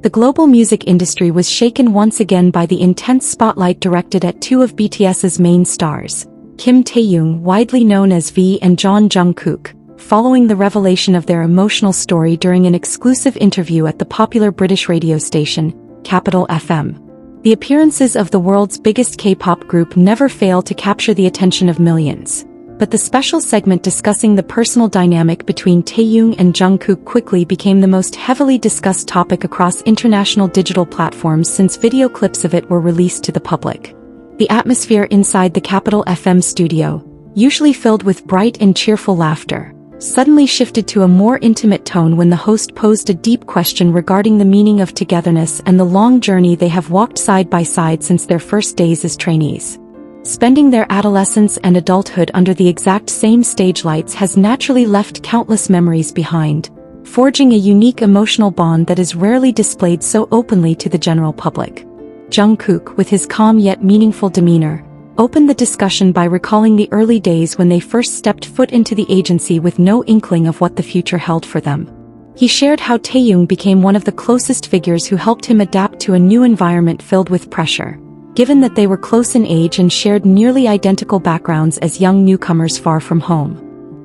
The global music industry was shaken once again by the intense spotlight directed at two of BTS's main stars, Kim Taehyung, widely known as V, and Jungkook, following the revelation of their emotional story during an exclusive interview at the popular British radio station, Capital FM. The appearances of the world's biggest K-pop group never fail to capture the attention of millions. But the special segment discussing the personal dynamic between Taehyung and Jungkook quickly became the most heavily discussed topic across international digital platforms since video clips of it were released to the public. The atmosphere inside the Capital FM studio, usually filled with bright and cheerful laughter, suddenly shifted to a more intimate tone when the host posed a deep question regarding the meaning of togetherness and the long journey they have walked side by side since their first days as trainees. Spending their adolescence and adulthood under the exact same stage lights has naturally left countless memories behind, forging a unique emotional bond that is rarely displayed so openly to the general public. Jungkook, with his calm yet meaningful demeanor, opened the discussion by recalling the early days when they first stepped foot into the agency with no inkling of what the future held for them. He shared how Taehyung became one of the closest figures who helped him adapt to a new environment filled with pressure, given that they were close in age and shared nearly identical backgrounds as young newcomers far from home.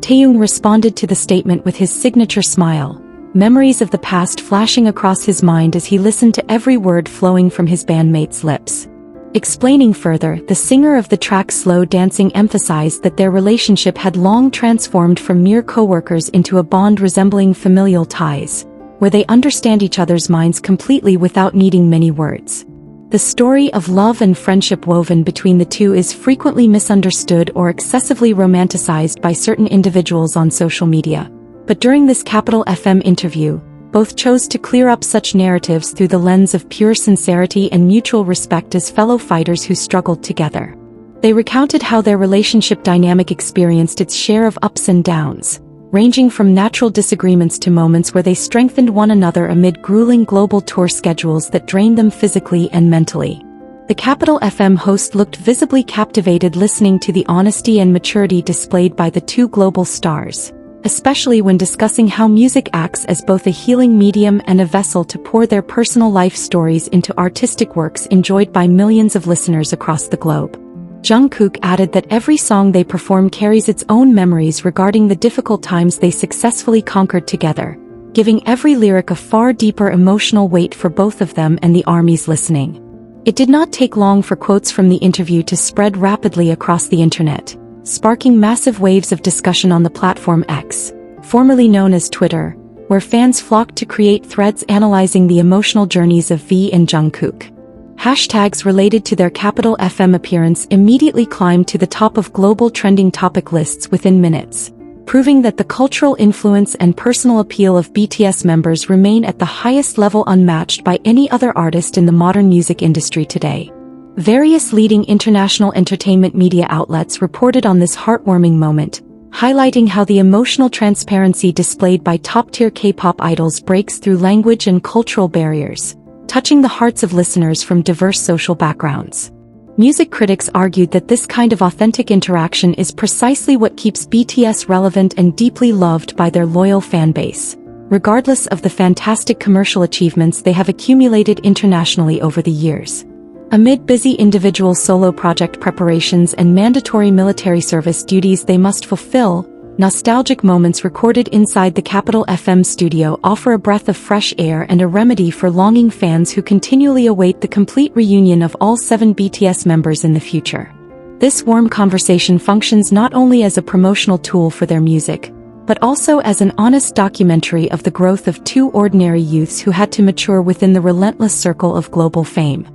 Taehyung responded to the statement with his signature smile, memories of the past flashing across his mind as he listened to every word flowing from his bandmates' lips. Explaining further, the singer of the track Slow Dancing emphasized that their relationship had long transformed from mere co-workers into a bond resembling familial ties, where they understand each other's minds completely without needing many words. The story of love and friendship woven between the two is frequently misunderstood or excessively romanticized by certain individuals on social media. But during this Capital FM interview, both chose to clear up such narratives through the lens of pure sincerity and mutual respect as fellow fighters who struggled together. They recounted how their relationship dynamic experienced its share of ups and downs, ranging from natural disagreements to moments where they strengthened one another amid grueling global tour schedules that drained them physically and mentally. The Capital FM host looked visibly captivated listening to the honesty and maturity displayed by the two global stars, especially when discussing how music acts as both a healing medium and a vessel to pour their personal life stories into artistic works enjoyed by millions of listeners across the globe. Jungkook added that every song they perform carries its own memories regarding the difficult times they successfully conquered together, giving every lyric a far deeper emotional weight for both of them and the armies listening. It did not take long for quotes from the interview to spread rapidly across the internet, sparking massive waves of discussion on the platform X, formerly known as Twitter, where fans flocked to create threads analyzing the emotional journeys of V and Jungkook. Hashtags related to their Capital FM appearance immediately climbed to the top of global trending topic lists within minutes, proving that the cultural influence and personal appeal of BTS members remain at the highest level, unmatched by any other artist in the modern music industry today. Various leading international entertainment media outlets reported on this heartwarming moment, highlighting how the emotional transparency displayed by top-tier K-pop idols breaks through language and cultural barriers, touching the hearts of listeners from diverse social backgrounds. Music critics argued that this kind of authentic interaction is precisely what keeps BTS relevant and deeply loved by their loyal fan base, regardless of the fantastic commercial achievements they have accumulated internationally over the years. Amid busy individual solo project preparations and mandatory military service duties they must fulfill, nostalgic moments recorded inside the Capital FM studio offer a breath of fresh air and a remedy for longing fans who continually await the complete reunion of all 7 BTS members in the future. This warm conversation functions not only as a promotional tool for their music, but also as an honest documentary of the growth of two ordinary youths who had to mature within the relentless circle of global fame.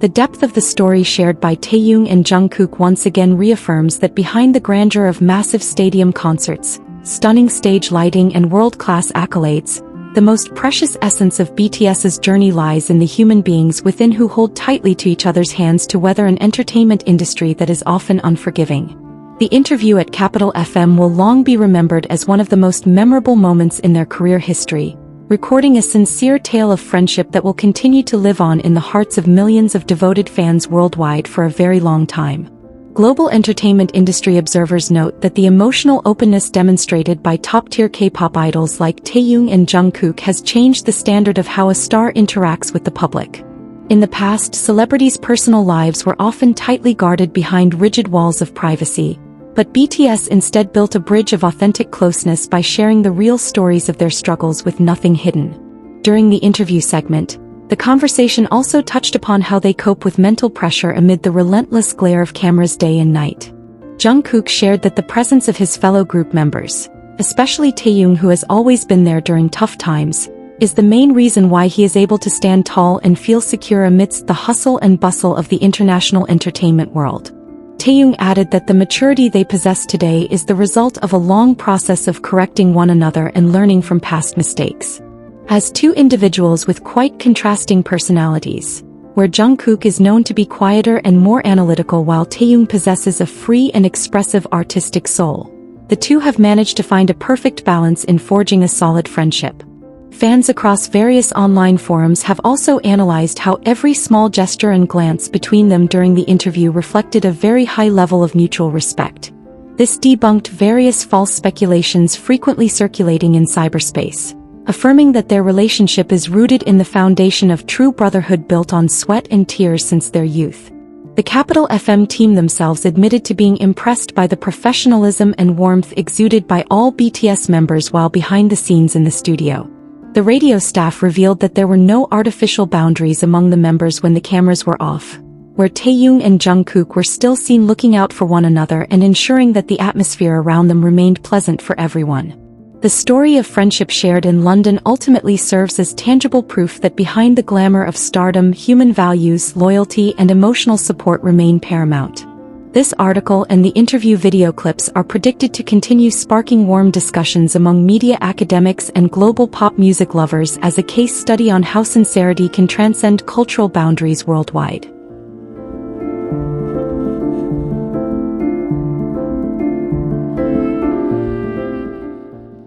The depth of the story shared by Taehyung and Jungkook once again reaffirms that behind the grandeur of massive stadium concerts, stunning stage lighting and world-class accolades, the most precious essence of BTS's journey lies in the human beings within who hold tightly to each other's hands to weather an entertainment industry that is often unforgiving. The interview at Capital FM will long be remembered as one of the most memorable moments in their career history, recording a sincere tale of friendship that will continue to live on in the hearts of millions of devoted fans worldwide for a very long time. Global entertainment industry observers note that the emotional openness demonstrated by top-tier K-pop idols like Taehyung and Jungkook has changed the standard of how a star interacts with the public. In the past, celebrities' personal lives were often tightly guarded behind rigid walls of privacy, but BTS instead built a bridge of authentic closeness by sharing the real stories of their struggles with nothing hidden. During the interview segment, the conversation also touched upon how they cope with mental pressure amid the relentless glare of cameras day and night. Jungkook shared that the presence of his fellow group members, especially Taehyung, who has always been there during tough times, is the main reason why he is able to stand tall and feel secure amidst the hustle and bustle of the international entertainment world. Taehyung added that the maturity they possess today is the result of a long process of correcting one another and learning from past mistakes. As two individuals with quite contrasting personalities, where Jungkook is known to be quieter and more analytical while Taehyung possesses a free and expressive artistic soul, the two have managed to find a perfect balance in forging a solid friendship. Fans across various online forums have also analyzed how every small gesture and glance between them during the interview reflected a very high level of mutual respect. This debunked various false speculations frequently circulating in cyberspace, affirming that their relationship is rooted in the foundation of true brotherhood built on sweat and tears since their youth. The Capital FM team themselves admitted to being impressed by the professionalism and warmth exuded by all BTS members while behind the scenes in the studio. The radio staff revealed that there were no artificial boundaries among the members when the cameras were off, where Taehyung and Jungkook were still seen looking out for one another and ensuring that the atmosphere around them remained pleasant for everyone. The story of friendship shared in London ultimately serves as tangible proof that behind the glamour of stardom, human values, loyalty, and emotional support remain paramount. This article and the interview video clips are predicted to continue sparking warm discussions among media academics and global pop music lovers as a case study on how sincerity can transcend cultural boundaries worldwide.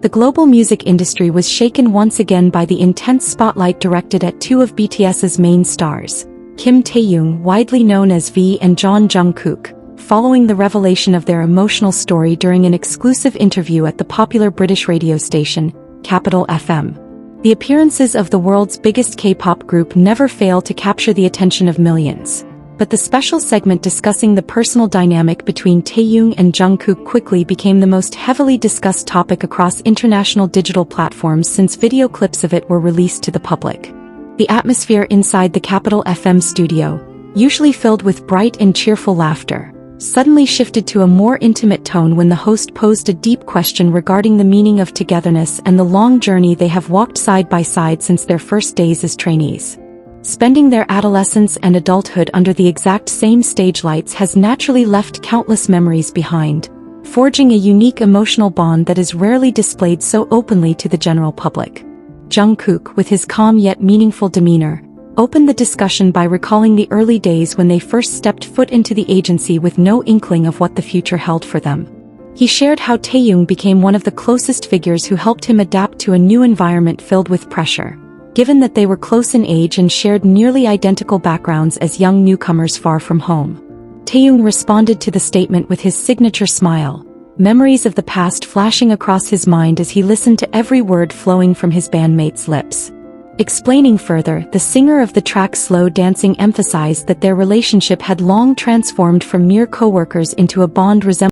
The global music industry was shaken once again by the intense spotlight directed at two of BTS's main stars, Kim Taehyung, widely known as V, and John Jungkook, following the revelation of their emotional story during an exclusive interview at the popular British radio station, Capital FM. The appearances of the world's biggest K-pop group never fail to capture the attention of millions, but the special segment discussing the personal dynamic between Taehyung and Jungkook quickly became the most heavily discussed topic across international digital platforms since video clips of it were released to the public. The atmosphere inside the Capital FM studio, usually filled with bright and cheerful laughter, suddenly shifted to a more intimate tone when the host posed a deep question regarding the meaning of togetherness and the long journey they have walked side by side since their first days as trainees. Spending their adolescence and adulthood under the exact same stage lights has naturally left countless memories behind, forging a unique emotional bond that is rarely displayed so openly to the general public. Jungkook, with his calm yet meaningful demeanor, opened the discussion by recalling the early days when they first stepped foot into the agency with no inkling of what the future held for them. He shared how Taehyung became one of the closest figures who helped him adapt to a new environment filled with pressure, given that they were close in age and shared nearly identical backgrounds as young newcomers far from home. Taehyung responded to the statement with his signature smile, memories of the past flashing across his mind as he listened to every word flowing from his bandmates' lips. Explaining further, the singer of the track Slow Dancing emphasized that their relationship had long transformed from mere co-workers into a bond resembling